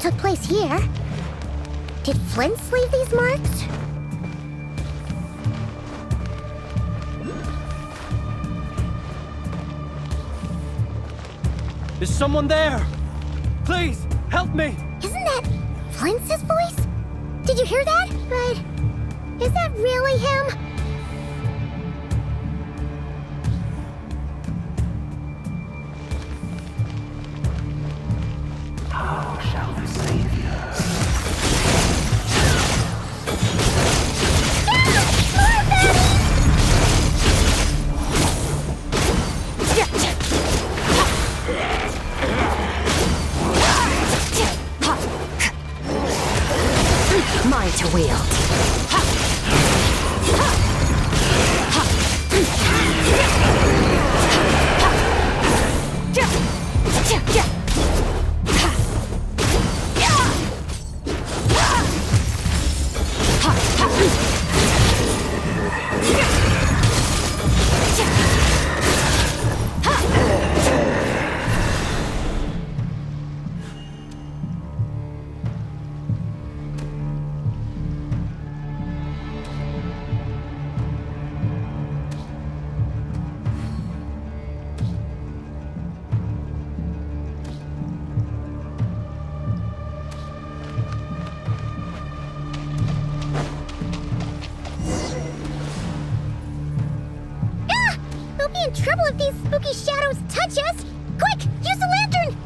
took place here. Did Flint's leave these marks? Is someone there? Please, help me! Isn't that Flint's voice? Did you hear that? But is that really him? How shall the Savior? Mine to wield. We'll be in trouble if these spooky shadows touch us! Quick, use the lantern!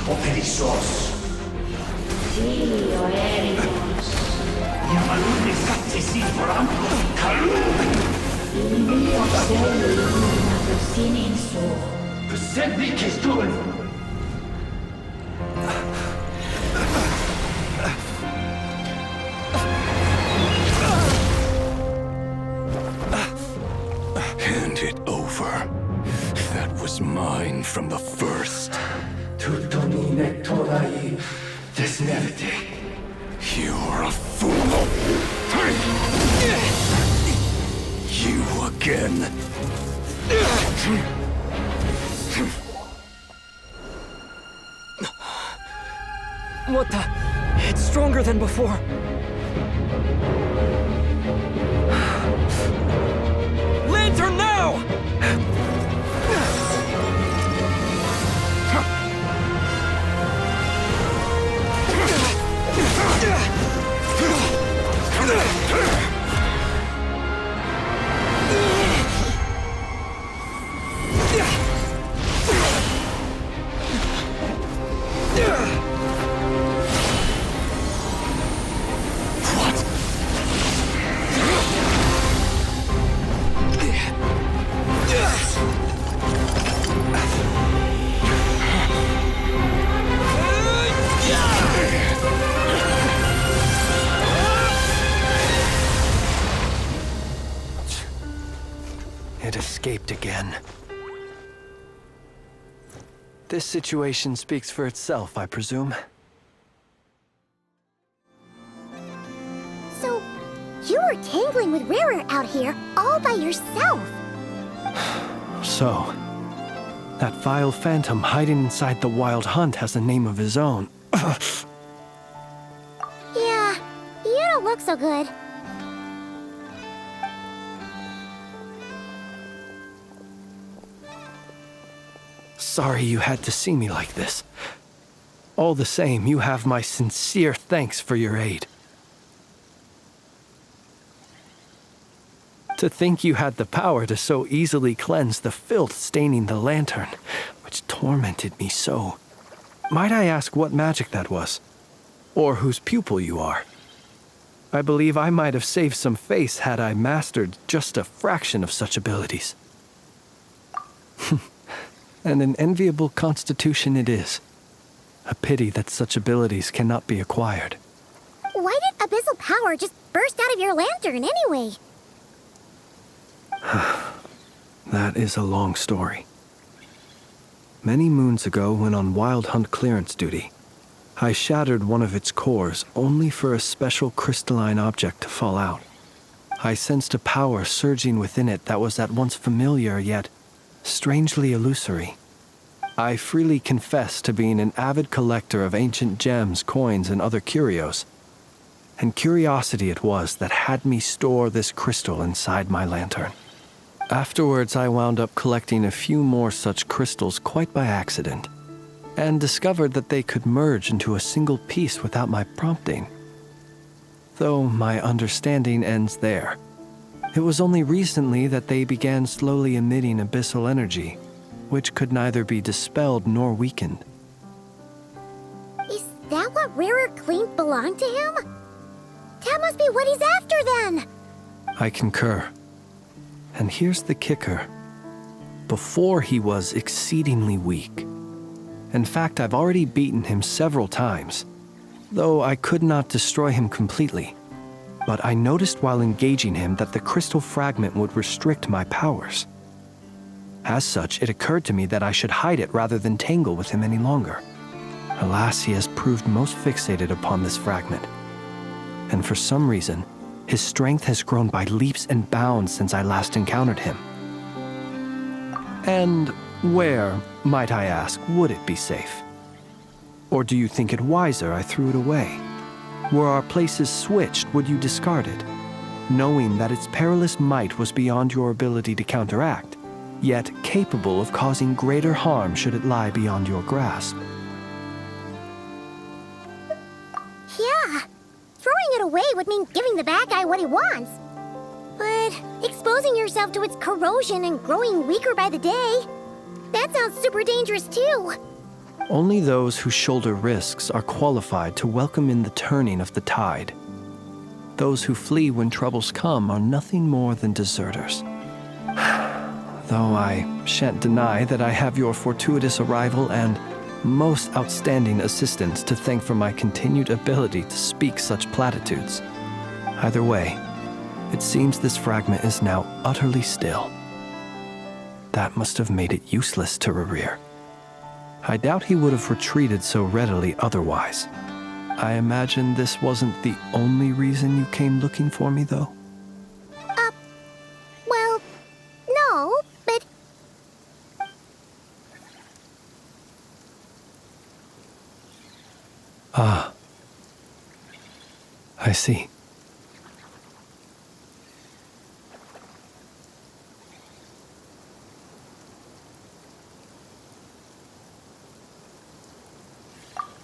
Operissos. Sì, Oericos. Yamalune sattesi forampo kalun. Il mio cielo illuminato sino in su. Semmi kestun. Hand it over. That was mine from the first. Tutto mi nettorai desmerte. You're a fool. You again. What the? It's stronger than before. Lantern now! escaped again. This situation speaks for itself, I presume. So, you were tangling with Rarer out here all by yourself. So, that vile phantom hiding inside the Wild Hunt has a name of his own. Yeah, you don't look so good. Sorry you had to see me like this. All the same, you have my sincere thanks for your aid. To think you had the power to so easily cleanse the filth staining the lantern, which tormented me so. Might I ask what magic that was? Or whose pupil you are? I believe I might have saved some face had I mastered just a fraction of such abilities. And an enviable constitution it is. A pity that such abilities cannot be acquired. Why did abyssal power just burst out of your lantern anyway? That is a long story. Many moons ago, when on Wild Hunt clearance duty, I shattered one of its cores only for a special crystalline object to fall out. I sensed a power surging within it that was at once familiar yet strangely illusory. I freely confess to being an avid collector of ancient gems, coins, and other curios. And curiosity it was that had me store this crystal inside my lantern. Afterwards, I wound up collecting a few more such crystals quite by accident, and discovered that they could merge into a single piece without my prompting. Though my understanding ends there. It was only recently that they began slowly emitting abyssal energy, which could neither be dispelled nor weakened. Is that what Rarer claimed belonged to him? That must be what he's after then! I concur. And here's the kicker. Before he was exceedingly weak. In fact, I've already beaten him several times, though I could not destroy him completely. But I noticed while engaging him that the crystal fragment would restrict my powers. As such, it occurred to me that I should hide it rather than tangle with him any longer. Alas, he has proved most fixated upon this fragment. And for some reason, his strength has grown by leaps and bounds since I last encountered him. And where, might I ask, would it be safe? Or do you think it wiser I threw it away? Were our places switched, would you discard it, knowing that its perilous might was beyond your ability to counteract, yet capable of causing greater harm should it lie beyond your grasp? Yeah, throwing it away would mean giving the bad guy what he wants. But exposing yourself to its corrosion and growing weaker by the day, that sounds super dangerous too. Only those who shoulder risks are qualified to welcome in the turning of the tide. Those who flee when troubles come are nothing more than deserters. Though I shan't deny that I have your fortuitous arrival and most outstanding assistance to thank for my continued ability to speak such platitudes. Either way, it seems this fragment is now utterly still. That must have made it useless to Rarir. I doubt he would have retreated so readily otherwise. I imagine this wasn't the only reason you came looking for me, though? Well, no, but... Ah. I see.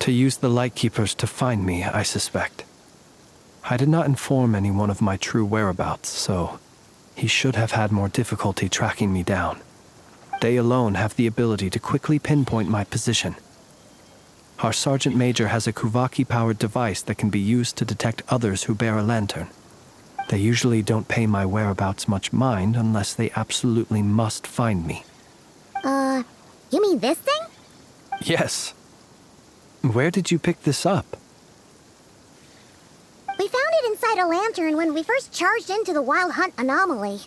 To use the Lightkeepers to find me, I suspect. I did not inform anyone of my true whereabouts, so he should have had more difficulty tracking me down. They alone have the ability to quickly pinpoint my position. Our Sergeant Major has a Kuvaki-powered device that can be used to detect others who bear a lantern. They usually don't pay my whereabouts much mind unless they absolutely must find me. You mean this thing? Yes. Where did you pick this up? We found it inside a lantern when we first charged into the Wild Hunt anomaly.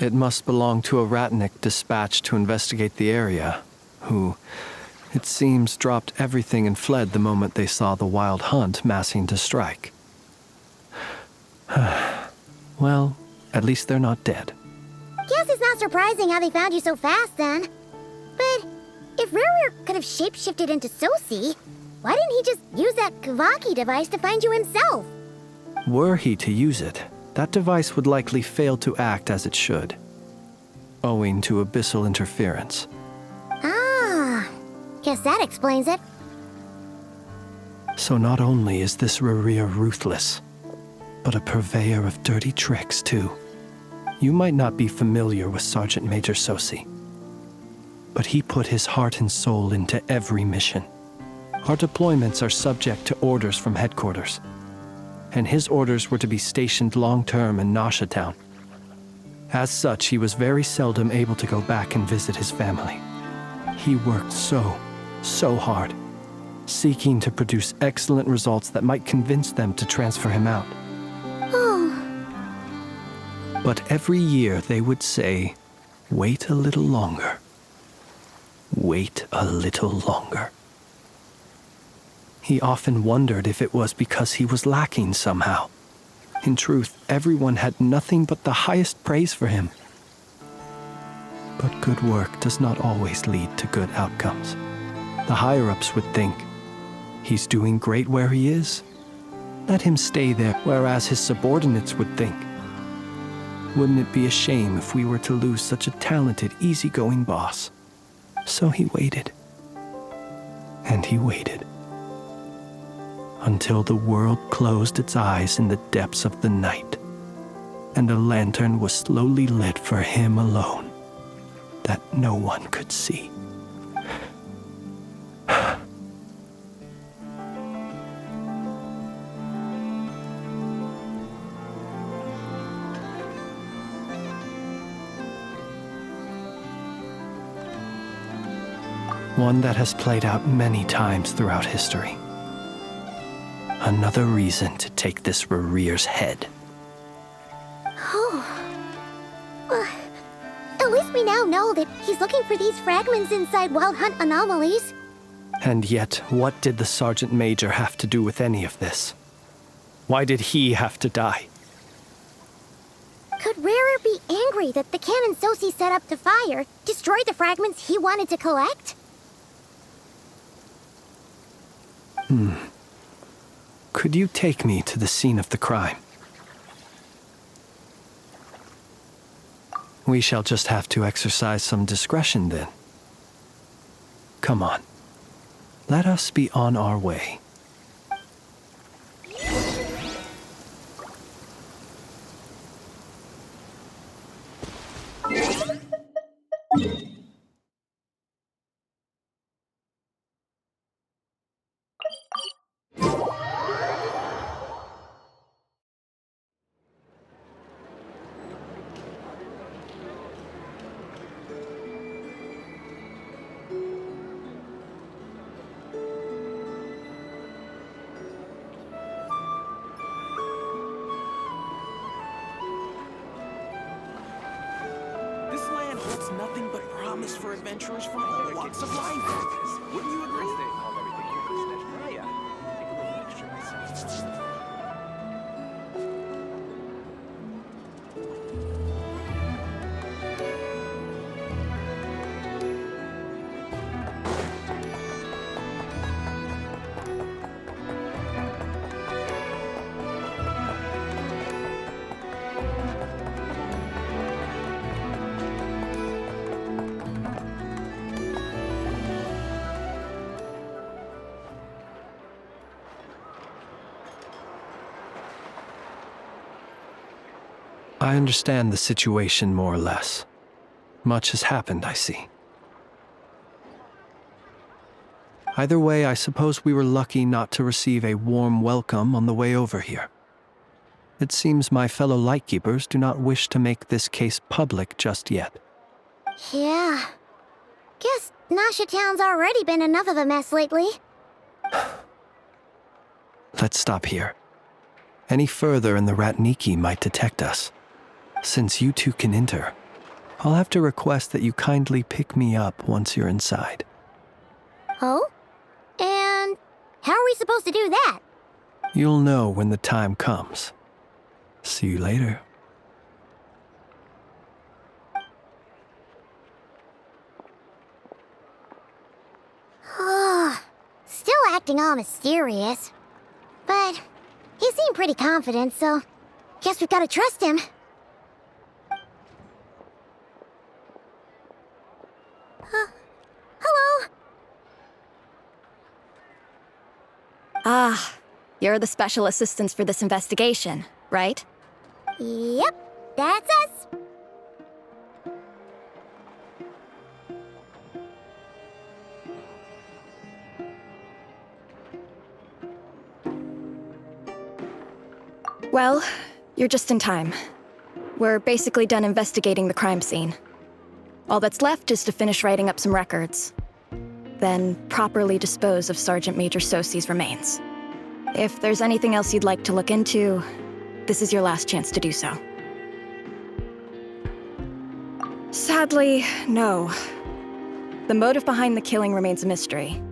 It must belong to a Ratnik dispatched to investigate the area, who, it seems, dropped everything and fled the moment they saw the wild hunt massing to strike. Well, at least they're not dead. Guess it's not surprising how they found you so fast, then. But if Ruru could have shapeshifted into Sosi, why didn't he just use that Kavaki device to find you himself? Were he to use it, that device would likely fail to act as it should, owing to abyssal interference. Ah, guess that explains it. So not only is this Rurir ruthless, but a purveyor of dirty tricks, too. You might not be familiar with Sergeant Major Sosi, but he put his heart and soul into every mission. Our deployments are subject to orders from headquarters, and his orders were to be stationed long-term in Nasha Town. As such, he was very seldom able to go back and visit his family. He worked so hard, seeking to produce excellent results that might convince them to transfer him out. But every year they would say, "Wait a little longer. Wait a little longer." He often wondered if it was because he was lacking somehow. In truth, everyone had nothing but the highest praise for him. But good work does not always lead to good outcomes. The higher-ups would think, he's doing great where he is. Let him stay there, whereas his subordinates would think, wouldn't it be a shame if we were to lose such a talented, easygoing boss? So he waited. And he waited. Until the world closed its eyes in the depths of the night, and a lantern was slowly lit for him alone, that no one could see. One that has played out many times throughout history. Another reason to take this Rurir's head. Oh. Well, at least we now know that he's looking for these fragments inside Wild Hunt anomalies. And yet, what did the Sergeant Major have to do with any of this? Why did he have to die? Could Rarer be angry that the cannon Sosi set up to fire destroyed the fragments he wanted to collect? Could you take me to the scene of the crime? We shall just have to exercise some discretion then. Come on. Let us be on our way. This land holds nothing but promise for adventurers from all walks of life. Wouldn't you agree? I understand the situation more or less. Much has happened, I see. Either way, I suppose we were lucky not to receive a warm welcome on the way over here. It seems my fellow Lightkeepers do not wish to make this case public just yet. Yeah. Guess Nasha Town's already been enough of a mess lately. Let's stop here. Any further and the Ratniki might detect us. Since you two can enter, I'll have to request that you kindly pick me up once you're inside. Oh? And how are we supposed to do that? You'll know when the time comes. See you later. Still acting all mysterious. But he seemed pretty confident, so guess we've got to trust him. Hello? Ah, you're the special assistants for this investigation, right? Yep, that's us. Well, you're just in time. We're basically done investigating the crime scene. All that's left is to finish writing up some records. Then properly dispose of Sergeant Major Sosi's remains. If there's anything else you'd like to look into, this is your last chance to do so. Sadly, no. The motive behind the killing remains a mystery.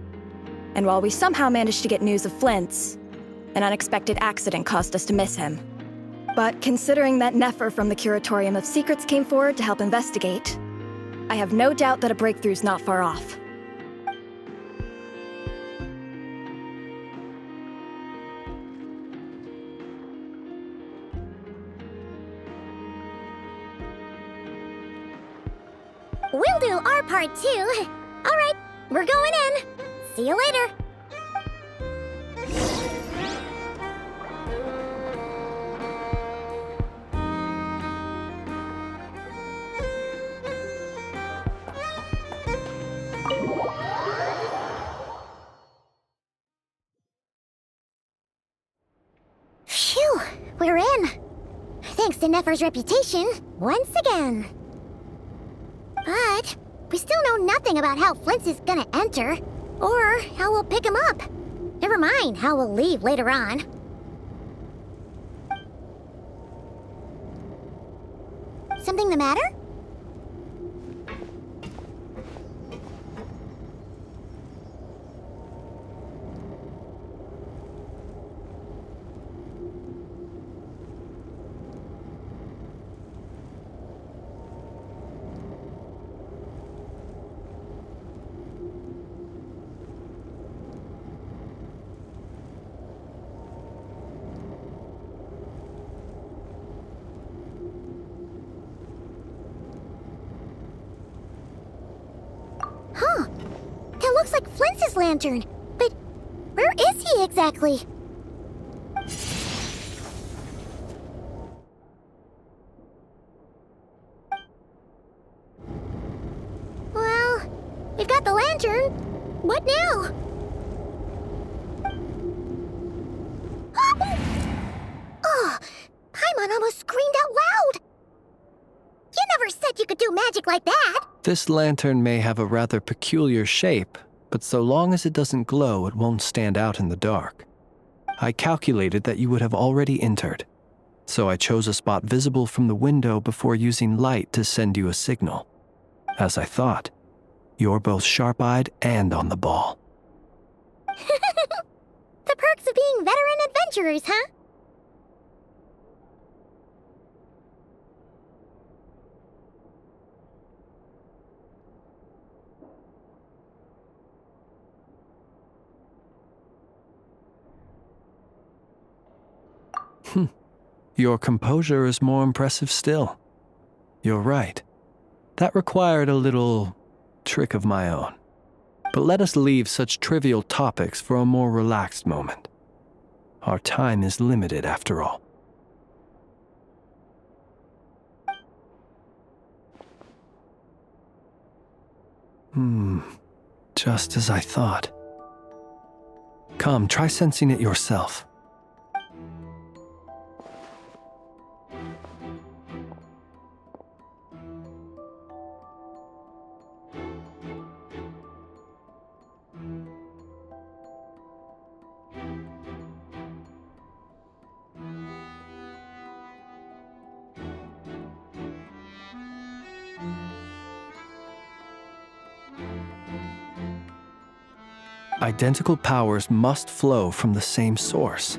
And while we somehow managed to get news of Flint's, an unexpected accident caused us to miss him. But considering that Nefer from the Curatorium of Secrets came forward to help investigate, I have no doubt that a breakthrough's not far off. We'll do our part too. All right, we're going in. See you later. Phew, we're in. Thanks to Nefer's reputation, once again. But we still know nothing about how Flint's is gonna enter, or how we'll pick him up. Never mind how we'll leave later on. Something the matter? Huh. That looks like Flint's lantern. But where is he exactly? Well, we've got the lantern. What now? Oh, Paimon almost screamed out loud. You never said you could do magic like that. This lantern may have a rather peculiar shape, but so long as it doesn't glow, it won't stand out in the dark. I calculated that you would have already entered, so I chose a spot visible from the window before using light to send you a signal. As I thought, you're both sharp-eyed and on the ball. The perks of being veteran adventurers, huh? Your composure is more impressive still. You're right. That required a little trick of my own. But let us leave such trivial topics for a more relaxed moment. Our time is limited after all. Just as I thought. Come, try sensing it yourself. Identical powers must flow from the same source.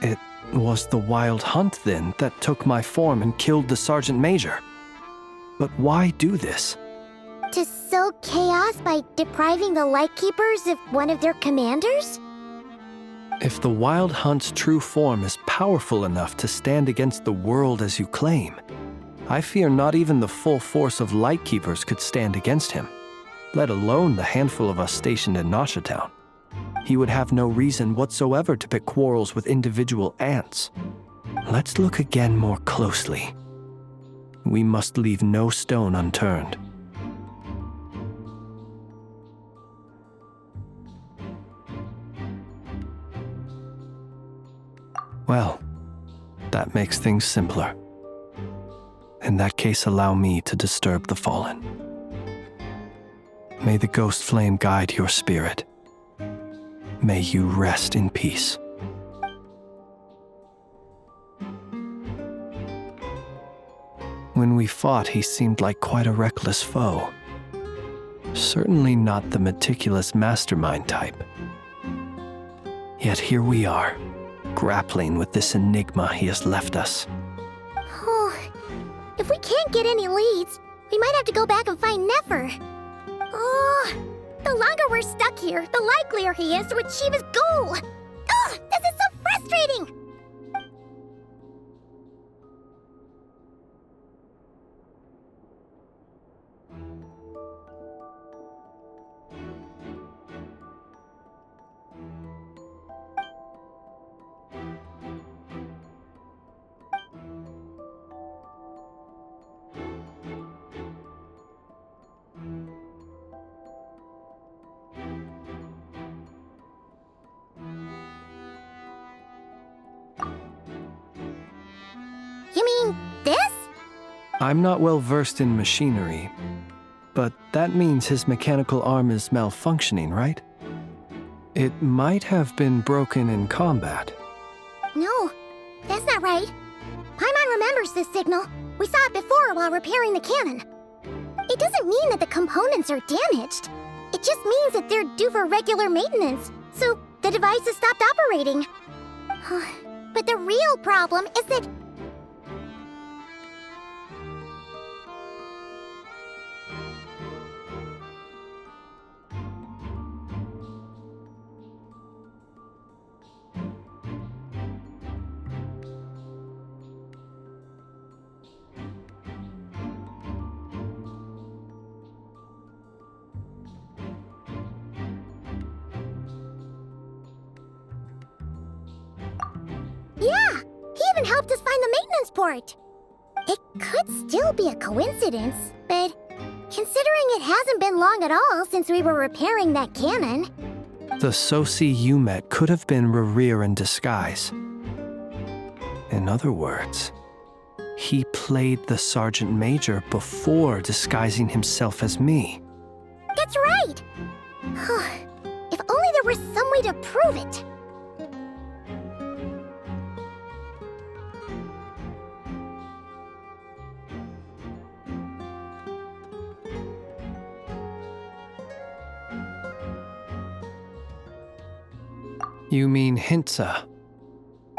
It was the Wild Hunt, then, that took my form and killed the Sergeant Major. But why do this? To sow chaos by depriving the Lightkeepers of one of their commanders? If the Wild Hunt's true form is powerful enough to stand against the world as you claim, I fear not even the full force of Lightkeepers could stand against him, let alone the handful of us stationed in Noshatown. He would have no reason whatsoever to pick quarrels with individual ants. Let's look again more closely. We must leave no stone unturned. Well, that makes things simpler. In that case, allow me to disturb the fallen. May the ghost flame guide your spirit. May you rest in peace. When we fought, he seemed like quite a reckless foe. Certainly not the meticulous mastermind type. Yet here we are, grappling with this enigma he has left us. Oh, if we can't get any leads, we might have to go back and find Nefer. Oh, the longer we're stuck here, the likelier he is to achieve his goal. Ugh, this is so frustrating! You mean this? I'm not well versed in machinery, but that means his mechanical arm is malfunctioning, right? It might have been broken in combat. No, that's not right. Paimon remembers this signal. We saw it before while repairing the cannon. It doesn't mean that the components are damaged. It just means that they're due for regular maintenance, so the device has stopped operating. But the real problem is that... Yeah, he even helped us find the maintenance port. It could still be a coincidence, but considering it hasn't been long at all since we were repairing that cannon... The Sosi you met could have been Rerir in disguise. In other words, he played the Sergeant Major before disguising himself as me. That's right! If only there was some way to prove it. You mean Hintsa?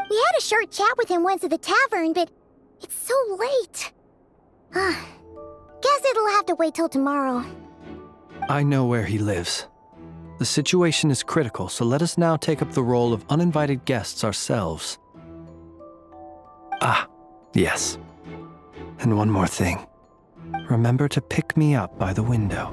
We had a short chat with him once at the tavern, but it's so late. Guess it'll have to wait till tomorrow. I know where he lives. The situation is critical, so let us now take up the role of uninvited guests ourselves. Ah, yes. And one more thing. Remember to pick me up by the window.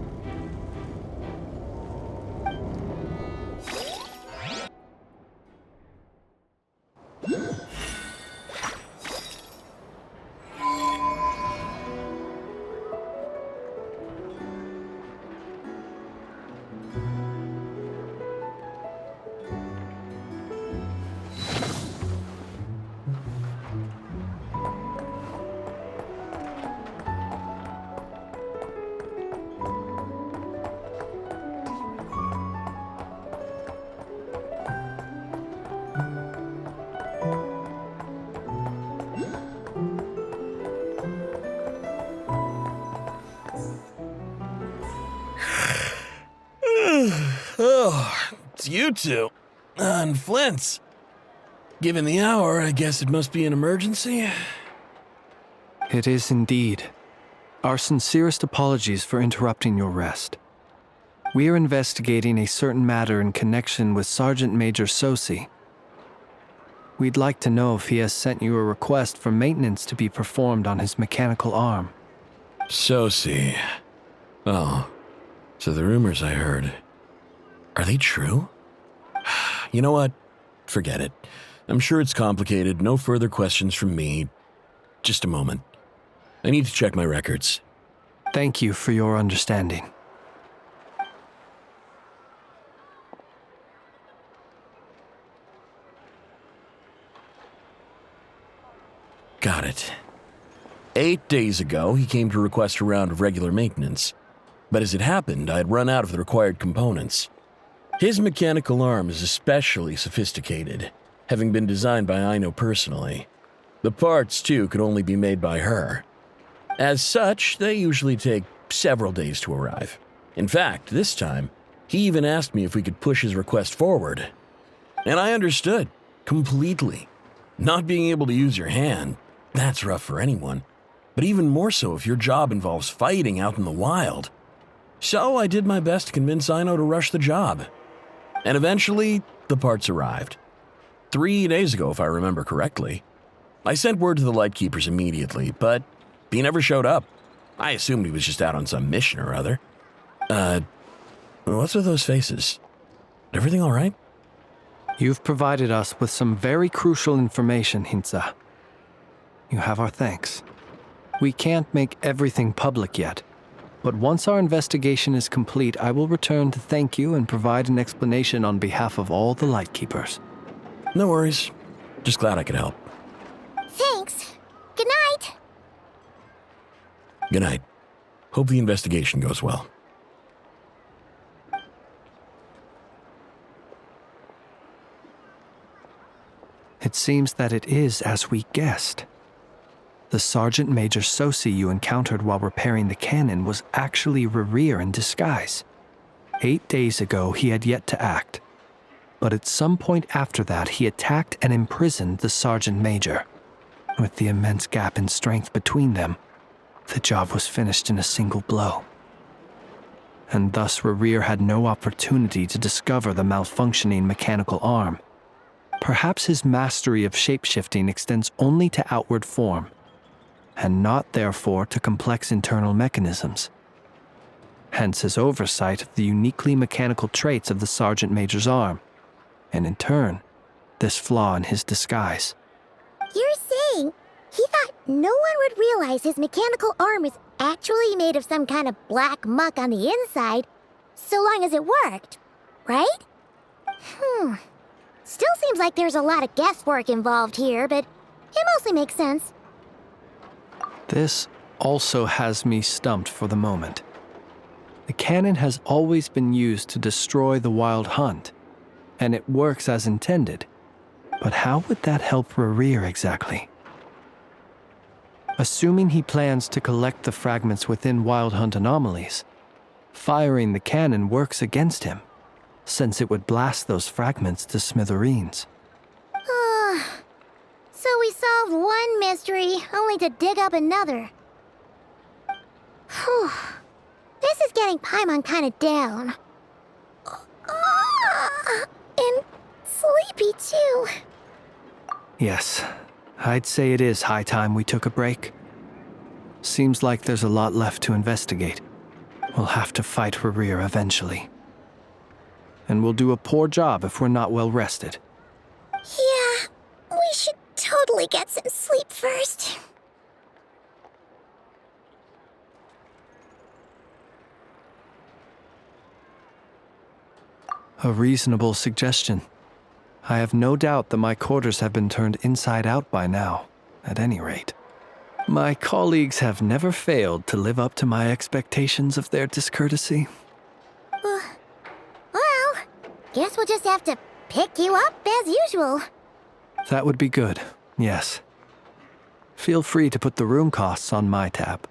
just you two. And Flint's. Given the hour, I guess it must be an emergency. It is indeed. Our sincerest apologies for interrupting your rest. We are investigating a certain matter in connection with Sergeant Major Sosi. We'd like to know if he has sent you a request for maintenance to be performed on his mechanical arm. Sosi. Oh, so the rumors I heard, are they true? You know what? Forget it. I'm sure it's complicated. No further questions from me. Just a moment. I need to check my records. Thank you for your understanding. Got it. 8 days ago, he came to request a round of regular maintenance. But as it happened, I had run out of the required components. His mechanical arm is especially sophisticated, having been designed by Aino personally. The parts, too, could only be made by her. As such, they usually take several days to arrive. In fact, this time, he even asked me if we could push his request forward. And I understood, completely. Not being able to use your hand, that's rough for anyone. But even more so if your job involves fighting out in the wild. So I did my best to convince Aino to rush the job. And eventually, the parts arrived. 3 days ago, if I remember correctly. I sent word to the Lightkeepers immediately, but he never showed up. I assumed he was just out on some mission or other. What's with those faces? Everything all right? You've provided us with some very crucial information, Hintsa. You have our thanks. We can't make everything public yet, but once our investigation is complete, I will return to thank you and provide an explanation on behalf of all the Lightkeepers. No worries. Just glad I could help. Thanks. Good night. Good night. Hope the investigation goes well. It seems that it is as we guessed. The Sergeant Major Sosi you encountered while repairing the cannon was actually Rerir in disguise. 8 days ago, he had yet to act. But at some point after that, he attacked and imprisoned the Sergeant Major. With the immense gap in strength between them, the job was finished in a single blow. And thus Rerir had no opportunity to discover the malfunctioning mechanical arm. Perhaps his mastery of shapeshifting extends only to outward form, and not therefore to complex internal mechanisms. Hence his oversight of the uniquely mechanical traits of the Sergeant Major's arm, and in turn, this flaw in his disguise. You're saying he thought no one would realize his mechanical arm is actually made of some kind of black muck on the inside, so long as it worked, right? Still seems like there's a lot of guesswork involved here, but it mostly makes sense. This also has me stumped for the moment. The cannon has always been used to destroy the wild hunt, and it works as intended. But how would that help Rerir exactly? Assuming he plans to collect the fragments within wild hunt anomalies, firing the cannon works against him, since it would blast those fragments to smithereens. So we solved one mystery, only to dig up another. Whew. This is getting Paimon kind of down. And sleepy too. Yes, I'd say it is high time we took a break. Seems like there's a lot left to investigate. We'll have to fight Rerir eventually. And we'll do a poor job if we're not well rested. Yeah, we should totally get some sleep first. A reasonable suggestion. I have no doubt that my quarters have been turned inside out by now, at any rate. My colleagues have never failed to live up to my expectations of their discourtesy. Well, guess we'll just have to pick you up as usual. That would be good, yes. Feel free to put the room costs on my tab.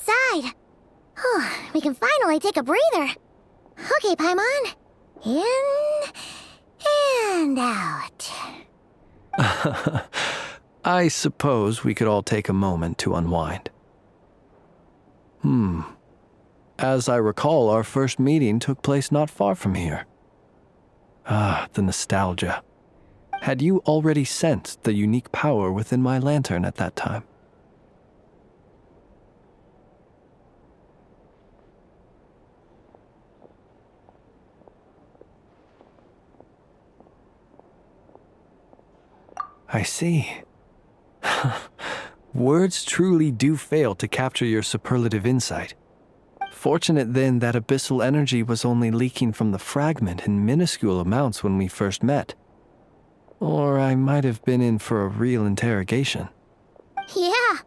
inside. We can finally take a breather. Okay, Paimon. In and out. I suppose we could all take a moment to unwind. As I recall, our first meeting took place not far from here. Ah, the nostalgia. Had you already sensed the unique power within my lantern at that time? I see. Words truly do fail to capture your superlative insight. Fortunate then that abyssal energy was only leaking from the fragment in minuscule amounts when we first met. Or I might have been in for a real interrogation. Yeah,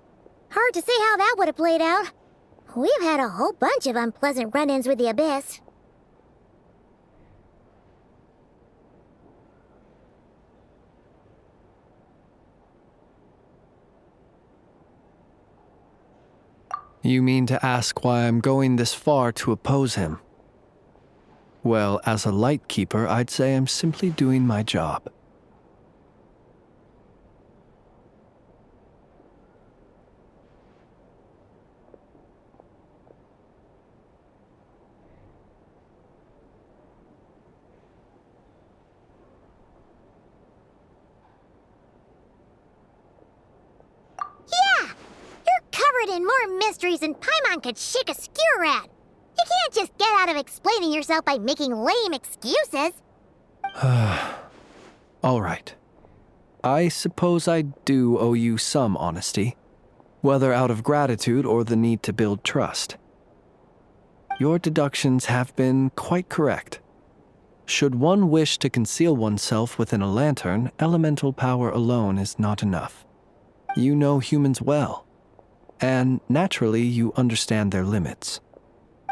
hard to say how that would have played out. We've had a whole bunch of unpleasant run-ins with the Abyss. You mean to ask why I'm going this far to oppose him? Well, as a light keeper, I'd say I'm simply doing my job. Covered in more mysteries than Paimon could shake a skewer at. You can't just get out of explaining yourself by making lame excuses. All right. I suppose I do owe you some honesty, whether out of gratitude or the need to build trust. Your deductions have been quite correct. Should one wish to conceal oneself within a lantern, elemental power alone is not enough. You know humans well. And naturally, you understand their limits.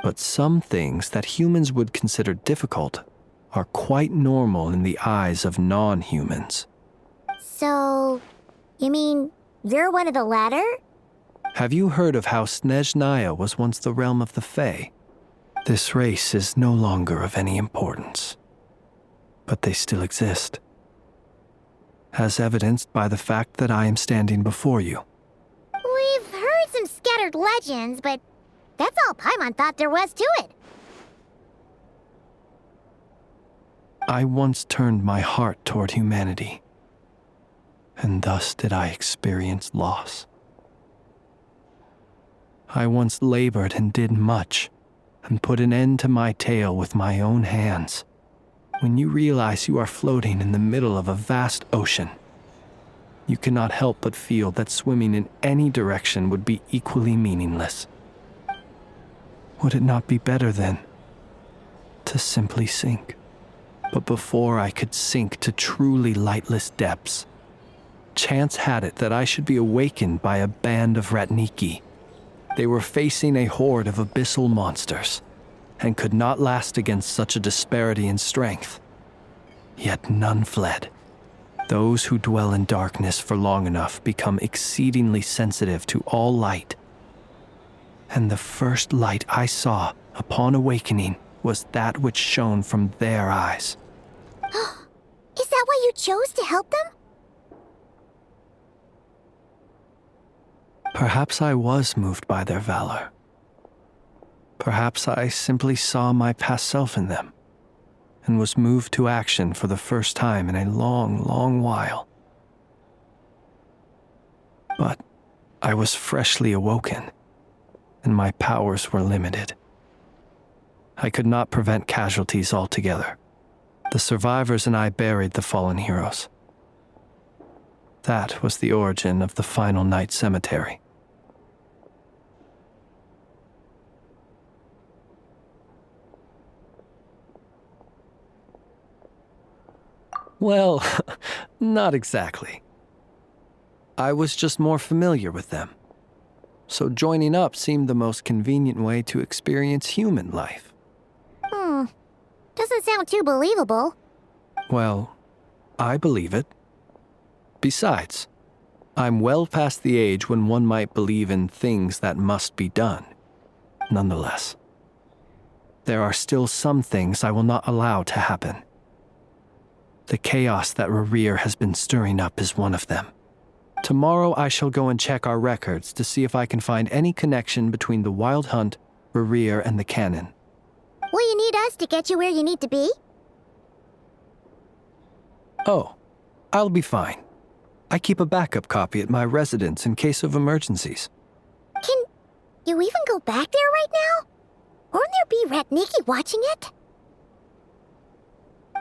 But some things that humans would consider difficult are quite normal in the eyes of non-humans. So, you mean you're one of the latter? Have you heard of how Snezhnaya was once the realm of the Fae? This race is no longer of any importance. But they still exist. As evidenced by the fact that I am standing before you. We've heard some scattered legends, but that's all Paimon thought there was to it. I once turned my heart toward humanity, and thus did I experience loss. I once labored and did much, and put an end to my tale with my own hands. When you realize you are floating in the middle of a vast ocean, you cannot help but feel that swimming in any direction would be equally meaningless. Would it not be better, then, to simply sink? But before I could sink to truly lightless depths, chance had it that I should be awakened by a band of Ratniki. They were facing a horde of abyssal monsters, and could not last against such a disparity in strength. Yet none fled. Those who dwell in darkness for long enough become exceedingly sensitive to all light. And the first light I saw upon awakening was that which shone from their eyes. Is that why you chose to help them? Perhaps I was moved by their valor. Perhaps I simply saw my past self in them, and was moved to action for the first time in a long, long while. But I was freshly awoken, and my powers were limited. I could not prevent casualties altogether. The survivors and I buried the fallen heroes. That was the origin of the final night cemetery. Well, not exactly. I was just more familiar with them. So joining up seemed the most convenient way to experience human life. Doesn't sound too believable. Well, I believe it. Besides, I'm well past the age when one might believe in things that must be done, nonetheless. There are still some things I will not allow to happen. The chaos that Rerir has been stirring up is one of them. Tomorrow I shall go and check our records to see if I can find any connection between the Wild Hunt, Rerir, and the Canon. Will you need us to get you where you need to be? Oh, I'll be fine. I keep a backup copy at my residence in case of emergencies. Can you even go back there right now? Won't there be Ratniki watching it?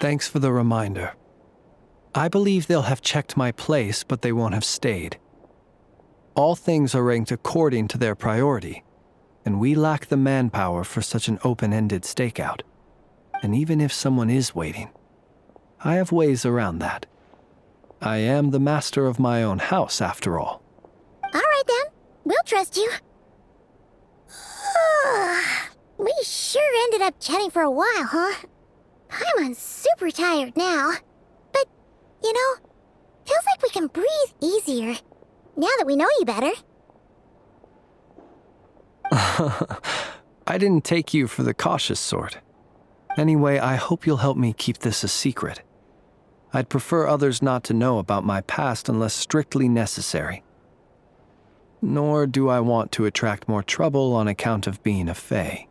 Thanks for the reminder. I believe they'll have checked my place, but they won't have stayed. All things are ranked according to their priority, and we lack the manpower for such an open-ended stakeout. And even if someone is waiting, I have ways around that. I am the master of my own house, after all. All right then, we'll trust you. We sure ended up chatting for a while, huh? I'm super tired now. But, you know, feels like we can breathe easier now that we know you better. I didn't take you for the cautious sort. Anyway, I hope you'll help me keep this a secret. I'd prefer others not to know about my past unless strictly necessary. Nor do I want to attract more trouble on account of being a fae.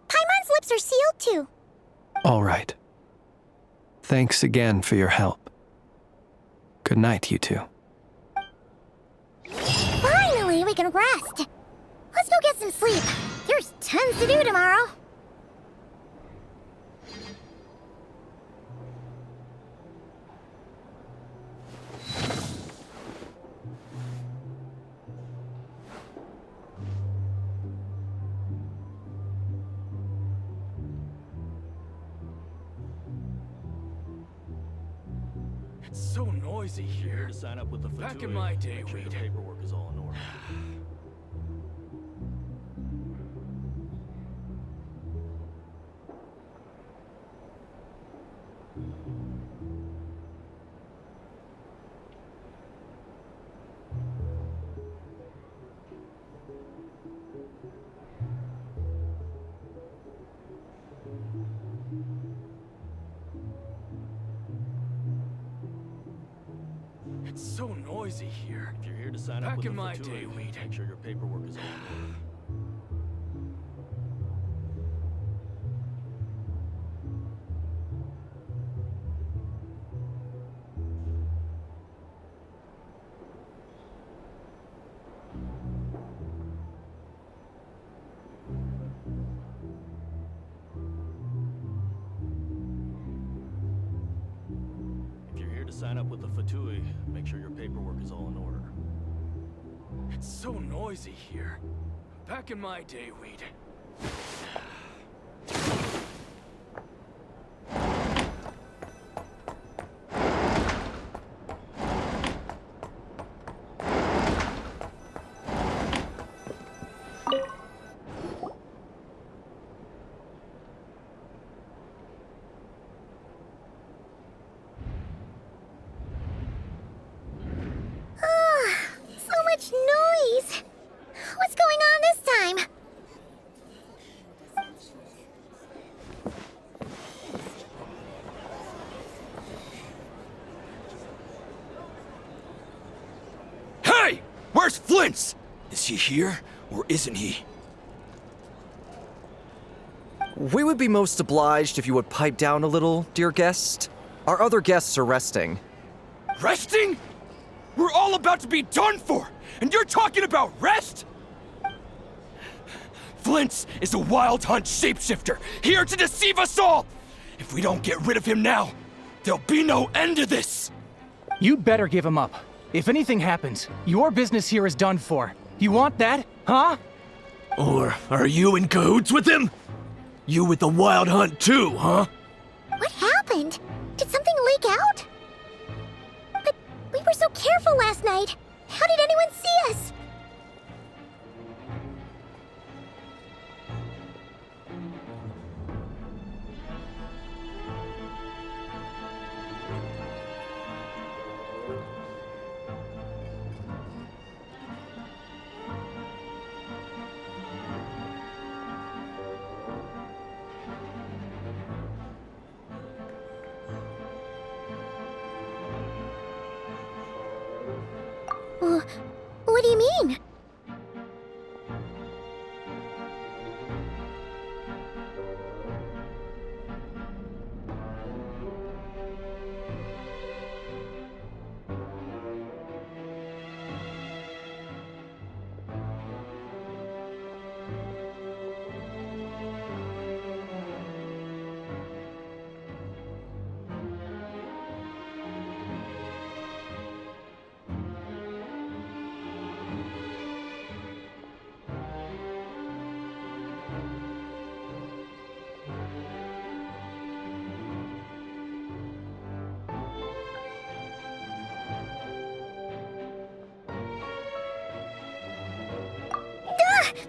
Paimon's lips are sealed too. All right. Thanks again for your help. Good night, you two. Finally, we can rest. Let's go get some sleep. There's tons to do tomorrow. It's so noisy here. To sign up with the Back in my day, sure the paperwork is all in order. It's so noisy here. If you're here to sign up with the Back in my day, we'd make sure your paperwork is all in order. Sign up with the Fatui. Make sure your paperwork is all in order. It's so noisy here. Back in my day, we'd... Noise! What's going on this time? Hey! Where's Flint's? Is he here, or isn't he? We would be most obliged if you would pipe down a little, dear guest. Our other guests are resting. Resting? We're all about to be done for, and you're talking about rest? Flint's is a Wild Hunt shapeshifter, here to deceive us all! If we don't get rid of him now, there'll be no end to this! You better give him up. If anything happens, your business here is done for. You want that, huh? Or are you in cahoots with him? You with the Wild Hunt too, huh? What happened? Did something leak out? But we were so careful last night. How did anyone see us? mean?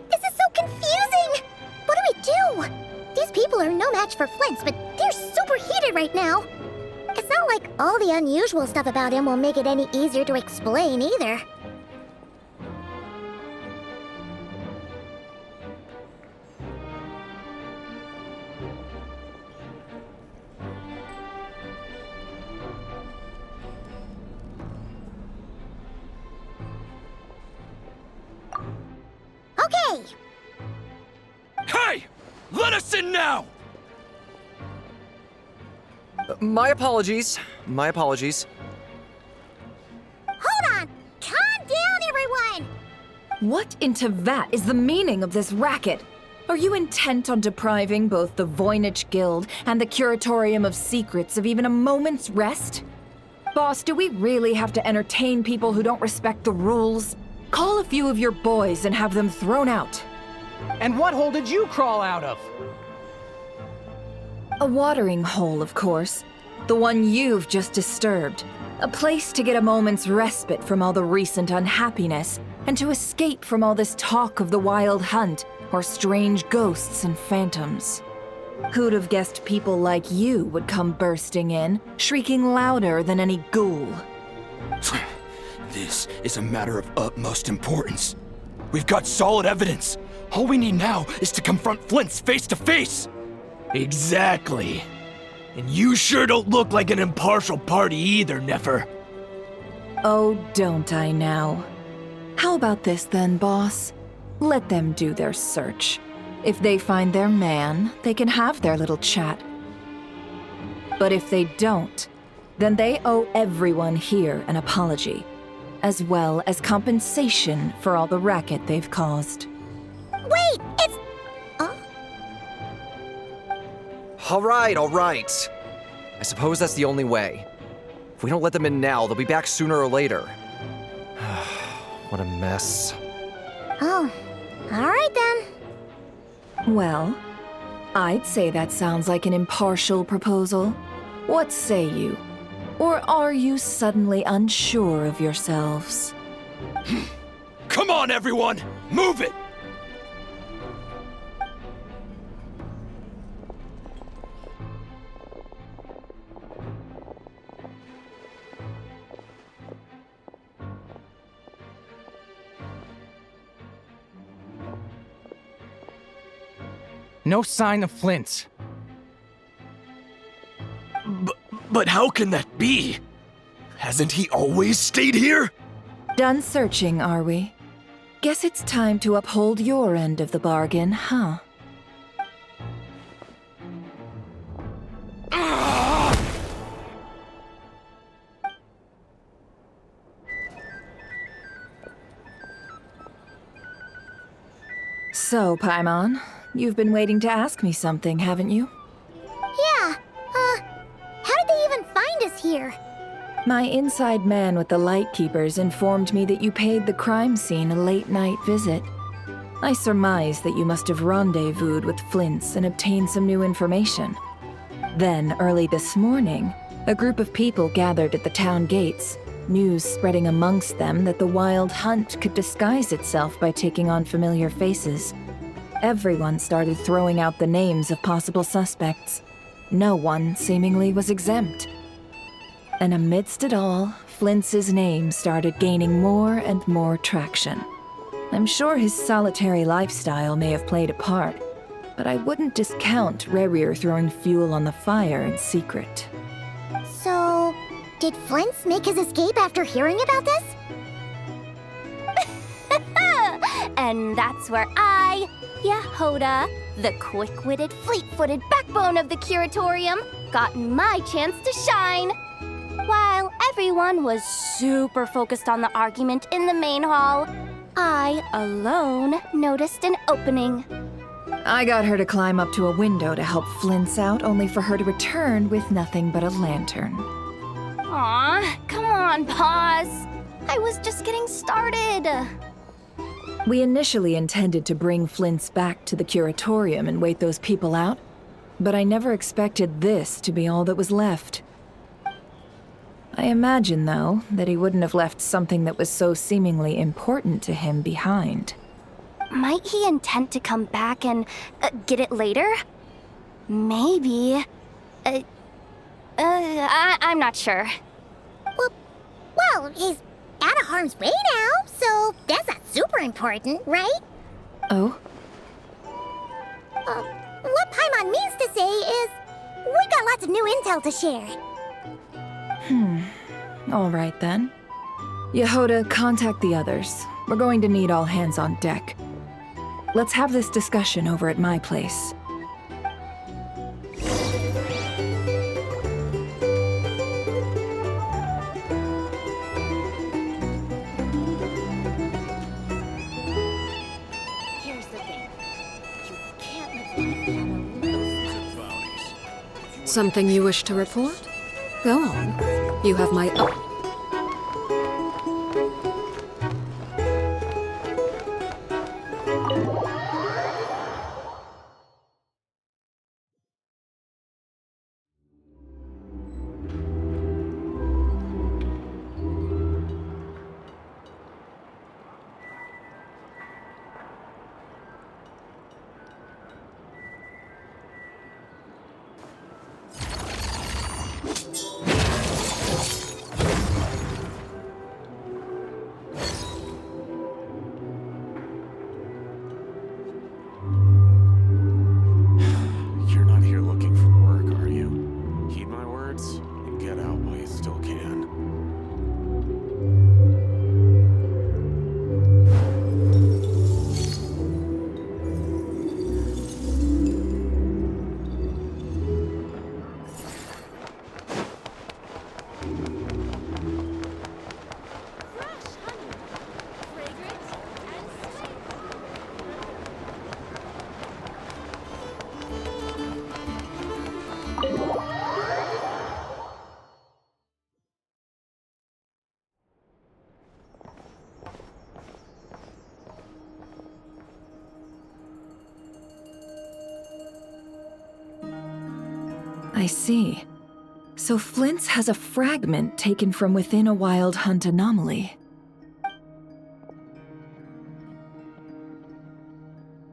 This is so confusing! What do we do? These people are no match for Flint's, but they're super heated right now. It's not like all the unusual stuff about him will make it any easier to explain either. Okay! Hey! Let us in now! My apologies. My apologies. Hold on! Calm down, everyone! What in Tevat is the meaning of this racket? Are you intent on depriving both the Voynich Guild and the Curatorium of Secrets of even a moment's rest? Boss, do we really have to entertain people who don't respect the rules? Call a few of your boys and have them thrown out. And what hole did you crawl out of? A watering hole, of course. The one you've just disturbed. A place to get a moment's respite from all the recent unhappiness, and to escape from all this talk of the wild hunt, or strange ghosts and phantoms. Who'd have guessed people like you would come bursting in, shrieking louder than any ghoul? This is a matter of utmost importance. We've got solid evidence. All we need now is to confront Flint's face to face. Exactly. And you sure don't look like an impartial party either, Nefer. Oh, don't I now? How about this then, boss? Let them do their search. If they find their man, they can have their little chat. But if they don't, then they owe everyone here an apology, as well as compensation for all the racket they've caused. Wait, it's... All right. I suppose that's the only way. If we don't let them in now, they'll be back sooner or later. What a mess. Oh, all right then. Well, I'd say that sounds like an impartial proposal. What say you? Or are you suddenly unsure of yourselves? Come on, everyone! Move it! No sign of Flint's. But how can that be? Hasn't he always stayed here? Done searching, are we? Guess it's time to uphold your end of the bargain, huh? So, Paimon, you've been waiting to ask me something, haven't you? Yeah, how did they even find us here? My inside man with the Lightkeepers informed me that you paid the crime scene a late-night visit. I surmise that you must have rendezvoused with Flint's and obtained some new information. Then, early this morning, a group of people gathered at the town gates, news spreading amongst them that the wild hunt could disguise itself by taking on familiar faces. Everyone started throwing out the names of possible suspects. No one, seemingly, was exempt. And amidst it all, Flint's name started gaining more and more traction. I'm sure his solitary lifestyle may have played a part, but I wouldn't discount Rerir throwing fuel on the fire in secret. So, did Flint's make his escape after hearing about this? And that's where I, Yehoda, the quick-witted, fleet-footed backbone of the curatorium, got my chance to shine. While everyone was super focused on the argument in the main hall, I alone noticed an opening. I got her to climb up to a window to help Flint's out, only for her to return with nothing but a lantern. Aw, come on, pause. I was just getting started. We initially intended to bring Flint's back to the curatorium and wait those people out, but I never expected this to be all that was left. I imagine, though, that he wouldn't have left something that was so seemingly important to him behind. Might he intend to come back and get it later? Maybe. I'm not sure. Well, he's out of harm's way now, so that's not super important, right? Oh? What Paimon means to say is, we got lots of new intel to share. All right then. Yehoda, contact the others. We're going to need all hands on deck. Let's have this discussion over at my place. Here's the thing. You can't let the piano loose. Something you wish to report? Go on. You have my... I see. So Flint's has a fragment taken from within a wild hunt anomaly.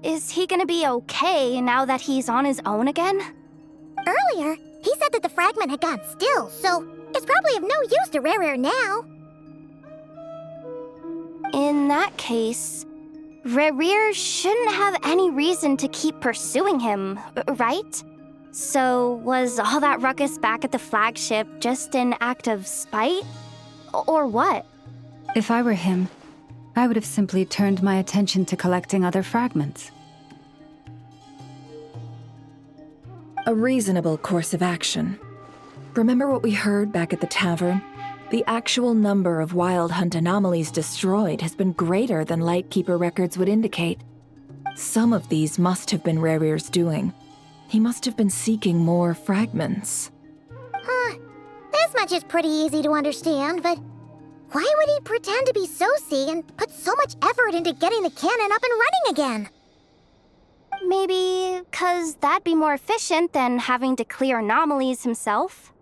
Is he gonna be okay now that he's on his own again? Earlier, he said that the fragment had gone still, so it's probably of no use to Rare now. In that case, Rare shouldn't have any reason to keep pursuing him, right? So was all that ruckus back at the flagship just an act of spite? Or what? If I were him, I would have simply turned my attention to collecting other fragments. A reasonable course of action. Remember what we heard back at the tavern? The actual number of wild hunt anomalies destroyed has been greater than Lightkeeper records would indicate. Some of these must have been Rare's doing. He must have been seeking more fragments. This much is pretty easy to understand, but why would he pretend to be Soci and put so much effort into getting the cannon up and running again? Maybe 'cause that'd be more efficient than having to clear anomalies himself?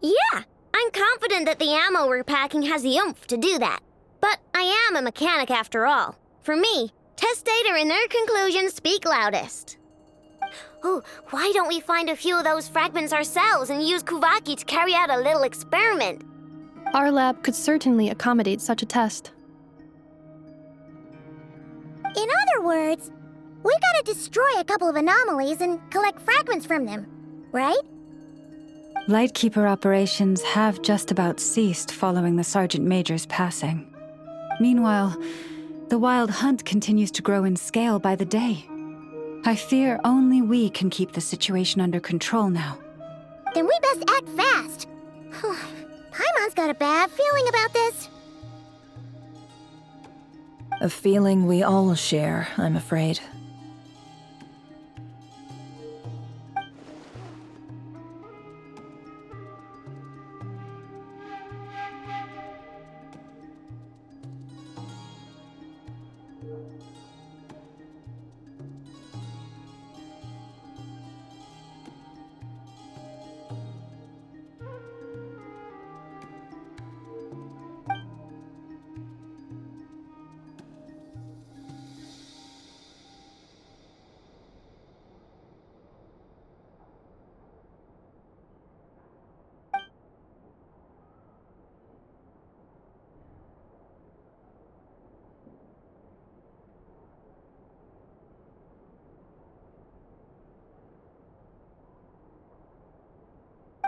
Yeah, I'm confident that the ammo we're packing has the oomph to do that. But I am a mechanic after all. For me, test data and their conclusions speak loudest. Ooh, why don't we find a few of those fragments ourselves and use Kuvaki to carry out a little experiment? Our lab could certainly accommodate such a test. In other words, we gotta destroy a couple of anomalies and collect fragments from them, right? Lightkeeper operations have just about ceased following the Sergeant Major's passing. Meanwhile, the Wild Hunt continues to grow in scale by the day. I fear only we can keep the situation under control now. Then we best act fast. Paimon's got a bad feeling about this. A feeling we all share, I'm afraid.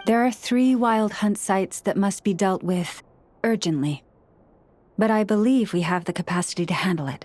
There are 3 Wild Hunt sites that must be dealt with urgently. But I believe we have the capacity to handle it.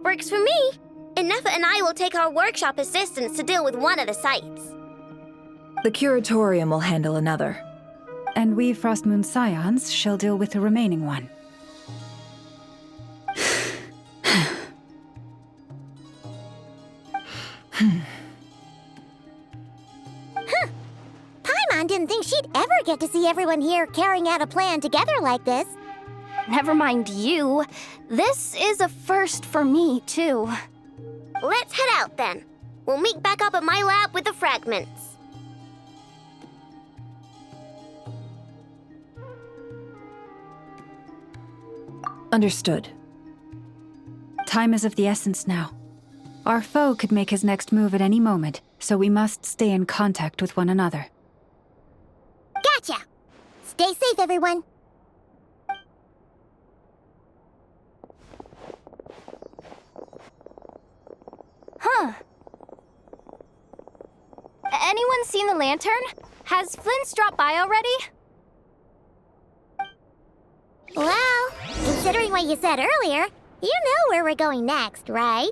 Works for me. Ineffa and I will take our workshop assistants to deal with one of the sites. The Curatorium will handle another. And we Frostmoon Scions shall deal with the remaining one. Paimon didn't think she'd ever get to see everyone here carrying out a plan together like this. Never mind you. This is a first for me, too. Let's head out then. We'll meet back up at my lab with the fragments. Understood. Time is of the essence now. Our foe could make his next move at any moment, so we must stay in contact with one another. Gotcha! Stay safe, everyone. Huh. Anyone seen the lantern? Has Flint's dropped by already? Well, considering what you said earlier, you know where we're going next, right?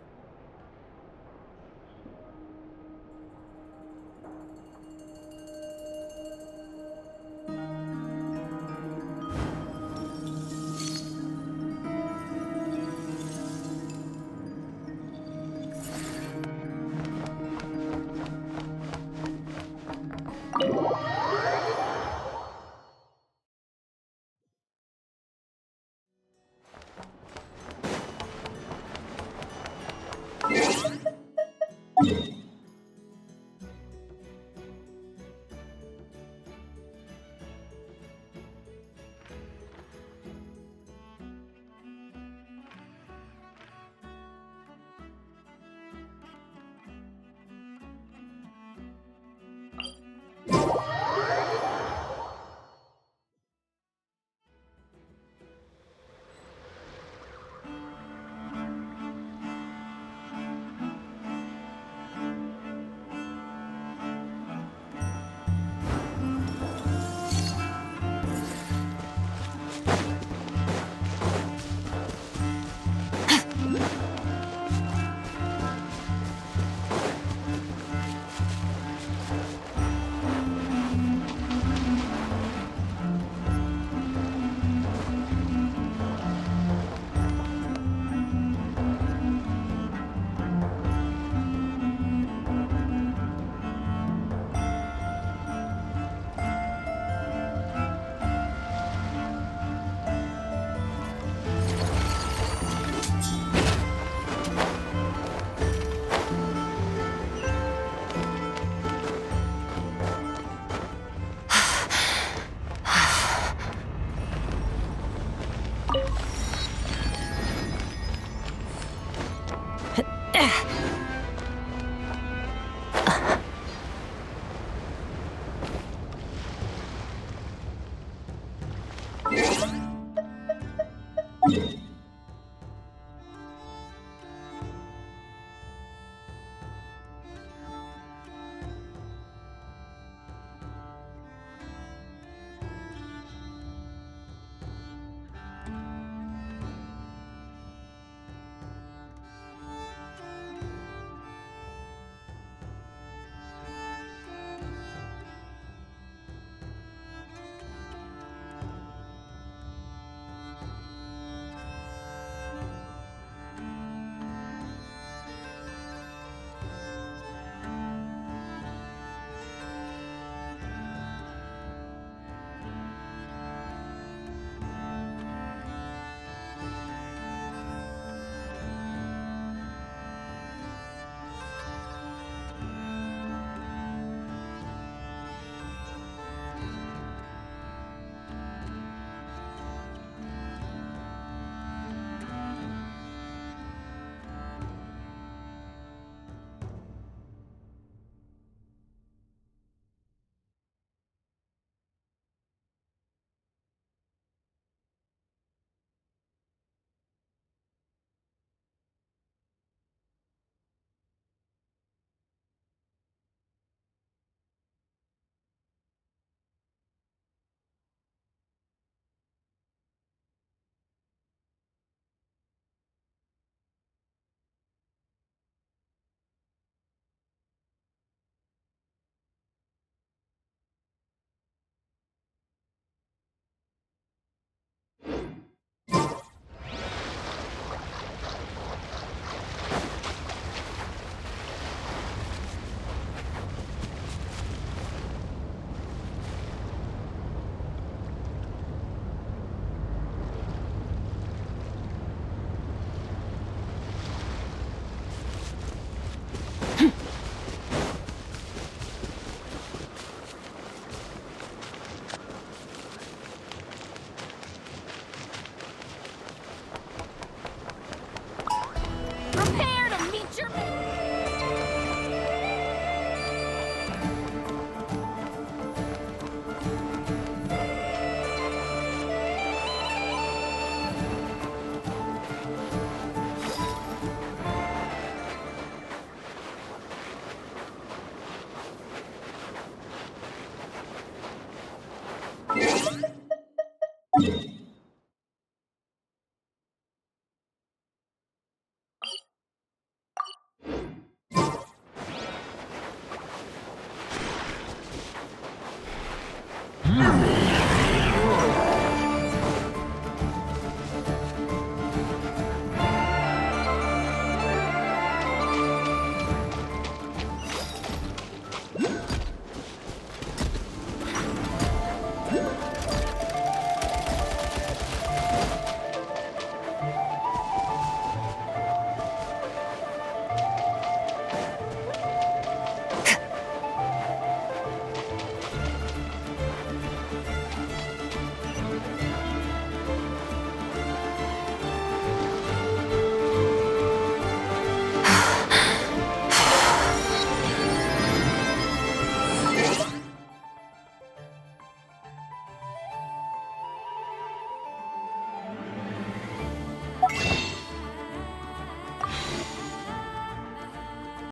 Hmm.